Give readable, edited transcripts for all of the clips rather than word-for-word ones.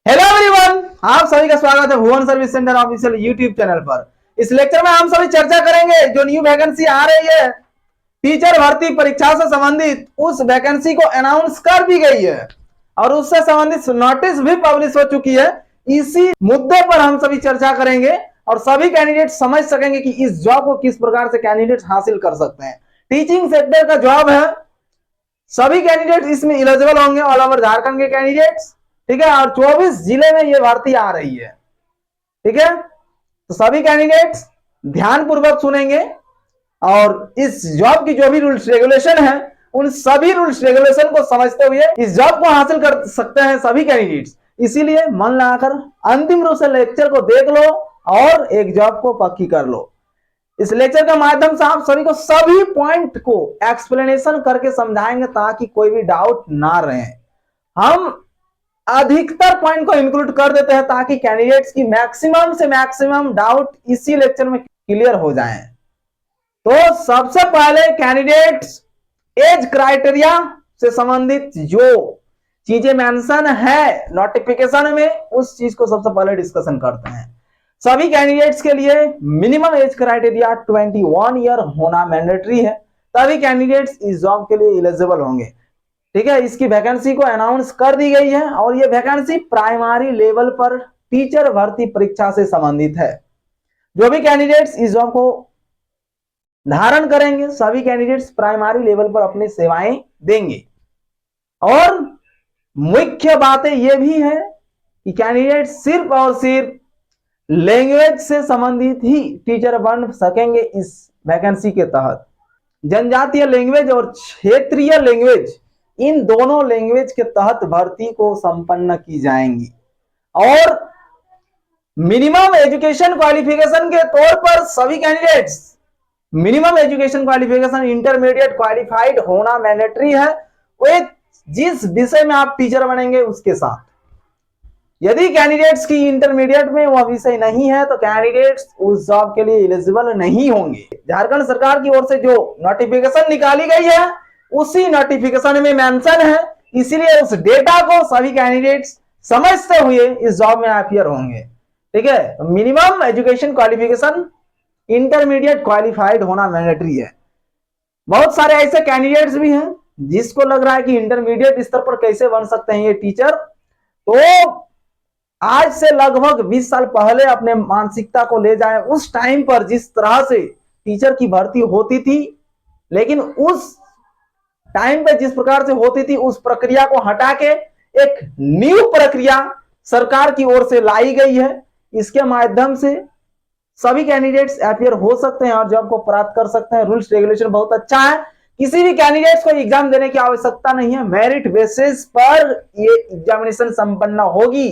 Hello everyone, आप सभी का स्वागत है Bhuvan service centre official YouTube channel पर। इस लेक्चर में हम सभी चर्चा करेंगे जो न्यू वैकेंसी आ रही है टीचर भर्ती परीक्षा से संबंधित, उस वैकेंसी को अनाउंस कर दी गई है और उससे संबंधित नोटिस भी पब्लिश हो चुकी है। इसी मुद्दे पर हम सभी चर्चा करेंगे और सभी कैंडिडेट समझ सकेंगे कि इस जॉब को किस प्रकार से कैंडिडेट हासिल कर सकते हैं। टीचिंग सेक्टर का जॉब है, सभी कैंडिडेट इसमें एलिजिबल होंगे, ऑल ओवर झारखंड के कैंडिडेट्स, ठीक है। और 24 जिले में ये भर्ती आ रही है, ठीक है। तो सभी कैंडिडेट्स ध्यान पूर्वक सुनेंगे और इस जॉब की जो भी रूल्स रेगुलेशन है उन सभी रूल्स रेगुलेशन को समझते हुए इस जॉब को हासिल कर सकते हैं सभी कैंडिडेट्स। इसीलिए मन लगाकर अंतिम रूप से लेक्चर को देख लो और एक जॉब को पक्की कर लो। इस लेक्चर के माध्यम से आप सभी को सभी पॉइंट को एक्सप्लेनेशन करके समझाएंगे ताकि कोई भी डाउट ना रहे। हम अधिकतर पॉइंट को इंक्लूड कर देते हैं ताकि कैंडिडेट्स की मैक्सिमम से मैक्सिमम डाउट इसी लेक्चर में क्लियर हो जाएं। तो सबसे पहले कैंडिडेट्स एज क्राइटेरिया से संबंधित जो चीजें मेंशन है नोटिफिकेशन में, उस चीज को सबसे पहले डिस्कशन करते हैं। सभी कैंडिडेट्स के लिए मिनिमम एज क्राइटेरिया 21 ईयर होना मैंडेटरी है, तभी कैंडिडेट्स इस जॉब के लिए एलिजिबल होंगे, ठीक है। इसकी वैकेंसी को अनाउंस कर दी गई है और ये वैकेंसी प्राइमरी लेवल पर टीचर भर्ती परीक्षा से संबंधित है। जो भी कैंडिडेट्स इस जॉब को धारण करेंगे सभी कैंडिडेट्स प्राइमरी लेवल पर अपनी सेवाएं देंगे। और मुख्य बातें ये भी है कि कैंडिडेट सिर्फ और सिर्फ लैंग्वेज से संबंधित ही टीचर बन सकेंगे इस वैकेंसी के तहत। जनजातीय लैंग्वेज और क्षेत्रीय लैंग्वेज, इन दोनों लैंग्वेज के तहत भर्ती को संपन्न की जाएंगी। और मिनिमम एजुकेशन क्वालिफिकेशन के तौर पर सभी candidates minimum education qualification intermediate qualified होना मैंडेटरी है, वे जिस विषय में आप टीचर बनेंगे उसके साथ। यदि कैंडिडेट्स की इंटरमीडिएट में वह विषय नहीं है तो कैंडिडेट्स उस जॉब के लिए एलिजिबल नहीं होंगे। झारखंड सरकार की ओर से जो नोटिफिकेशन निकाली गई है उसी नोटिफिकेशन में मेंशन है, इसीलिए उस डेटा को सभी कैंडिडेट्स समझते हुए इस जॉब में अपीयर होंगे, ठीक है। Minimum education qualification intermediate qualified होना मैंडेटरी है। बहुत सारे ऐसे कैंडिडेट्स भी हैं जिसको लग रहा है कि इंटरमीडिएट स्तर पर कैसे बन सकते हैं ये टीचर, तो आज से लगभग 20 साल पहले अपने मानसिकता को ले जाएं उस टाइम पर जिस तरह से टीचर की भर्ती होती थी, लेकिन उस टाइम पे जिस प्रकार से होती थी उस प्रक्रिया को हटा के एक न्यू प्रक्रिया सरकार की ओर से लाई गई है। इसके माध्यम से सभी कैंडिडेट्स अपीयर हो सकते हैं और जॉब को प्राप्त कर सकते हैं। रूल्स रेगुलेशन बहुत अच्छा है, किसी भी कैंडिडेट्स को एग्जाम देने की आवश्यकता नहीं है, मेरिट बेसिस पर ये एग्जामिनेशन संपन्न होगी।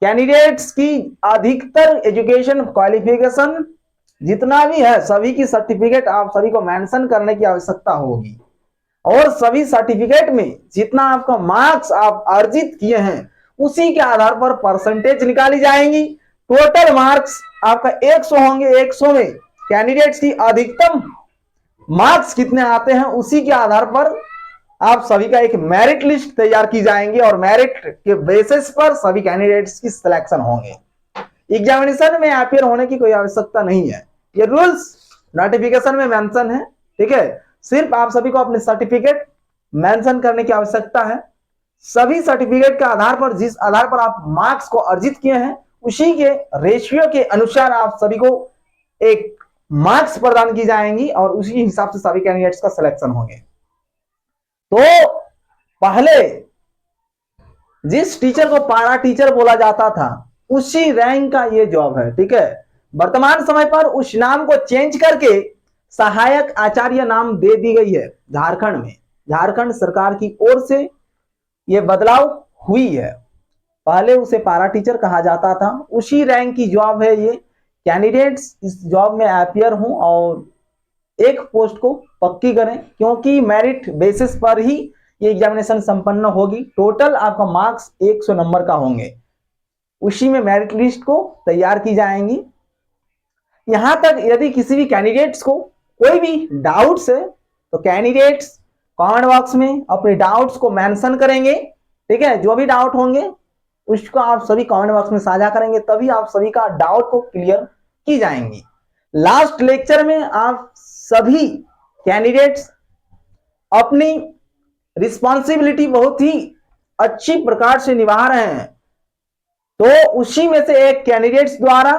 कैंडिडेट्स की अधिकतर एजुकेशन क्वालिफिकेशन जितना भी है सभी की सर्टिफिकेट आप सभी को मेंशन करने की आवश्यकता होगी और सभी सर्टिफिकेट में जितना आपका मार्क्स आप अर्जित किए हैं उसी के आधार पर परसेंटेज निकाली जाएंगी। टोटल मार्क्स आपका 100 होंगे, 100 में कैंडिडेट्स की अधिकतम मार्क्स कितने आते हैं उसी के आधार पर आप सभी का एक मेरिट लिस्ट तैयार की जाएंगी और मेरिट के बेसिस पर सभी कैंडिडेट्स की सिलेक्शन होंगे। एग्जामिनेशन में अपीयर होने की कोई आवश्यकता नहीं है, ये रूल्स नोटिफिकेशन में मेंशन है, ठीक है। सिर्फ आप सभी को अपने सर्टिफिकेट मेंशन करने की आवश्यकता है। सभी सर्टिफिकेट के आधार पर जिस आधार पर आप मार्क्स को अर्जित किए हैं उसी के रेशियो के अनुसार आप सभी को एक मार्क्स प्रदान की जाएंगी और उसी हिसाब से सभी कैंडिडेट्स का सिलेक्शन होंगे। तो पहले जिस टीचर को पारा टीचर बोला जाता था उसी रैंक का ये जॉब है, ठीक है। वर्तमान समय पर उस नाम को चेंज करके सहायक आचार्य नाम दे दी गई है झारखंड में। झारखंड सरकार की ओर से यह बदलाव हुई है, पहले उसे पारा टीचर कहा जाता था, उसी रैंक की जॉब है ये। कैंडिडेट्स इस जॉब में अपीयर हों और एक पोस्ट को पक्की करें क्योंकि मेरिट बेसिस पर ही ये एग्जामिनेशन संपन्न होगी। टोटल आपका मार्क्स 100 नंबर का होंगे, उसी में मेरिट लिस्ट को तैयार की जाएंगी। यहां तक यदि किसी भी कैंडिडेट्स को कोई भी डाउट्स है तो कैंडिडेट्स कमेंट बॉक्स में अपने डाउट्स को मेंशन करेंगे, ठीक है। जो भी डाउट होंगे उसको आप सभी कमेंट बॉक्स में साझा करेंगे, तभी आप सभी का डाउट को क्लियर की जाएंगी। लास्ट लेक्चर में आप सभी कैंडिडेट्स अपनी रिस्पॉन्सिबिलिटी बहुत ही अच्छी प्रकार से निभा रहे हैं, तो उसी में से एक कैंडिडेट्स द्वारा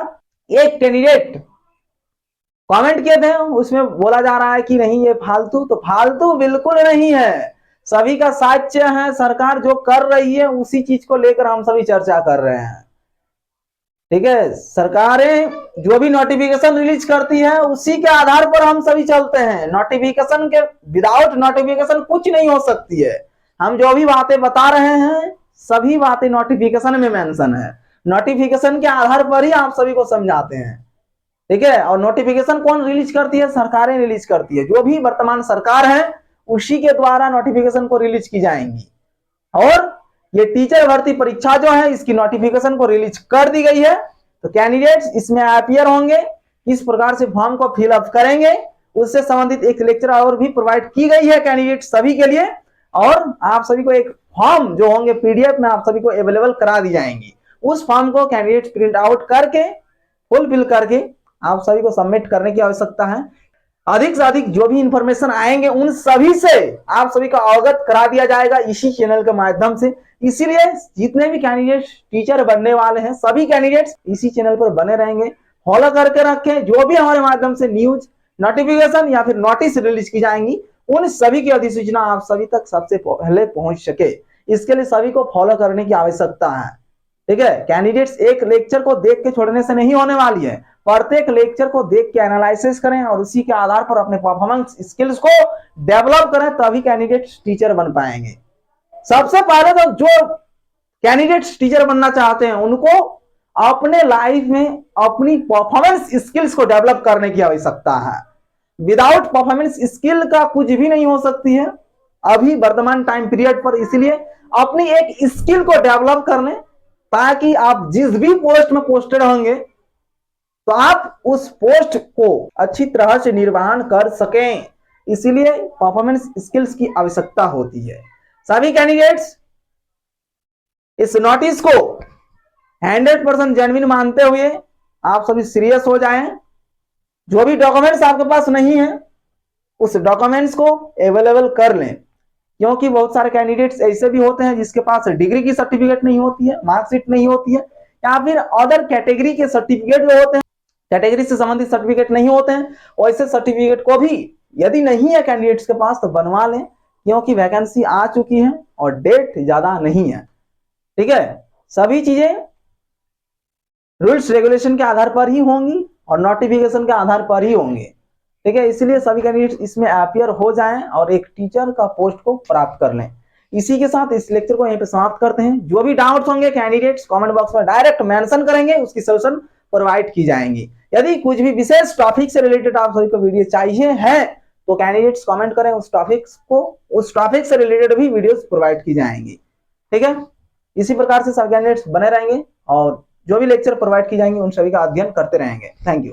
एक कैंडिडेट कमेंट किए थे, उसमें बोला जा रहा है कि नहीं ये फालतू, तो फालतू बिल्कुल नहीं है, सभी का साक्ष्य है, सरकार जो कर रही है उसी चीज को लेकर हम सभी चर्चा कर रहे हैं। ठीक है, सरकारें जो भी नोटिफिकेशन रिलीज करती है उसी के आधार पर हम सभी चलते हैं। नोटिफिकेशन के विदाउट नोटिफिकेशन कुछ नहीं हो सकती है। हम जो भी बातें बता रहे हैं सभी बातें नोटिफिकेशन में मेंशन है, नोटिफिकेशन के आधार पर ही आप सभी को समझाते हैं। ठीक है, और नोटिफिकेशन कौन रिलीज करती है? सरकारें रिलीज करती है, जो भी वर्तमान सरकार है उसी के द्वारा नोटिफिकेशन को रिलीज की जाएंगी। और ये टीचर भर्ती परीक्षा जो है इसकी नोटिफिकेशन को रिलीज कर दी गई है, तो कैंडिडेट्स इसमें अपीयर होंगे, किस प्रकार से फॉर्म को फिलअप करेंगे उससे संबंधित एक लेक्चर और भी प्रोवाइड की गई है कैंडिडेट सभी के लिए, और आप सभी को एक फॉर्म जो होंगे पीडीएफ में आप सभी को अवेलेबल करा दी जाएंगी। उस फॉर्म को कैंडिडेट प्रिंट आउट करके फुलफिल करके आप सभी को सबमिट करने की आवश्यकता है। अधिक से अधिक जो भी इंफॉर्मेशन आएंगे उन सभी से आप सभी को अवगत करा दिया जाएगा इसी चैनल के माध्यम से। इसीलिए जितने भी कैंडिडेट्स टीचर बनने वाले हैं सभी कैंडिडेट्स इसी चैनल पर बने रहेंगे, फॉलो करके रखें। जो भी हमारे माध्यम से न्यूज, नोटिफिकेशन या फिर नोटिस रिलीज की जाएंगी उन सभी की अधिसूचना आप सभी तक सबसे पहले पहुंच सके, इसके लिए सभी को फॉलो करने की आवश्यकता है। ठीक है, कैंडिडेट्स एक लेक्चर को देख के छोड़ने से नहीं होने वाली है, प्रत्येक लेक्चर को देख के एनालिसिस करें और उसी के आधार पर अपने परफॉर्मेंस स्किल्स को डेवलप करें, तभी कैंडिडेट्स टीचर बन पाएंगे। सबसे पहले तो जो कैंडिडेट्स टीचर बनना चाहते हैं उनको अपने लाइफ में अपनी परफॉर्मेंस स्किल्स को डेवलप करने की आवश्यकता है। विदाउट परफॉर्मेंस स्किल का कुछ भी नहीं हो सकती है अभी वर्तमान टाइम पीरियड पर। इसलिए अपनी एक स्किल को डेवलप कर लें ताकि आप जिस भी पोस्ट में पोस्टेड होंगे तो आप उस पोस्ट को अच्छी तरह से निर्वहन कर सकें। इसीलिए परफॉर्मेंस स्किल्स की आवश्यकता होती है। सभी कैंडिडेट्स इस नोटिस को 100% जेन्युइन मानते हुए आप सभी सीरियस हो जाएं। जो भी डॉक्यूमेंट्स आपके पास नहीं है उस डॉक्यूमेंट्स को अवेलेबल कर लें, क्योंकि बहुत सारे कैंडिडेट्स ऐसे भी होते हैं जिसके पास डिग्री की सर्टिफिकेट नहीं होती है, मार्कशीट नहीं होती है, या फिर अदर कैटेगरी के सर्टिफिकेट जो होते हैं, कैटेगरी से संबंधित सर्टिफिकेट नहीं होते हैं, वैसे सर्टिफिकेट को भी यदि नहीं है कैंडिडेट्स के पास तो बनवा लें, क्योंकि वैकेंसी आ चुकी है और डेट ज्यादा नहीं है। ठीक है, सभी चीजें रूल्स रेगुलेशन के आधार पर ही होंगी और नोटिफिकेशन के आधार पर ही होंगे। ठीक है, इसलिए सभी कैंडिडेट्स इसमें अपीयर हो जाएं और एक टीचर का पोस्ट को प्राप्त कर लें। इसी के साथ इस लेक्चर को यहीं पे समाप्त करते हैं। जो भी डाउट्स होंगे कैंडिडेट्स कमेंट बॉक्स में डायरेक्ट मेंशन करेंगे, उसकी सॉल्यूशन प्रोवाइड की जाएंगी। यदि कुछ भी विशेष टॉपिक से रिलेटेड आप सभी को वीडियो चाहिए है तो कैंडिडेट्स कमेंट करें, उस टॉपिक से रिलेटेड भी वीडियोस प्रोवाइड की जाएंगी। ठीक है, इसी प्रकार से सब कैंडिडेट्स बने रहेंगे और जो भी लेक्चर प्रोवाइड की जाएंगे उन सभी का अध्ययन करते रहेंगे। Thank you.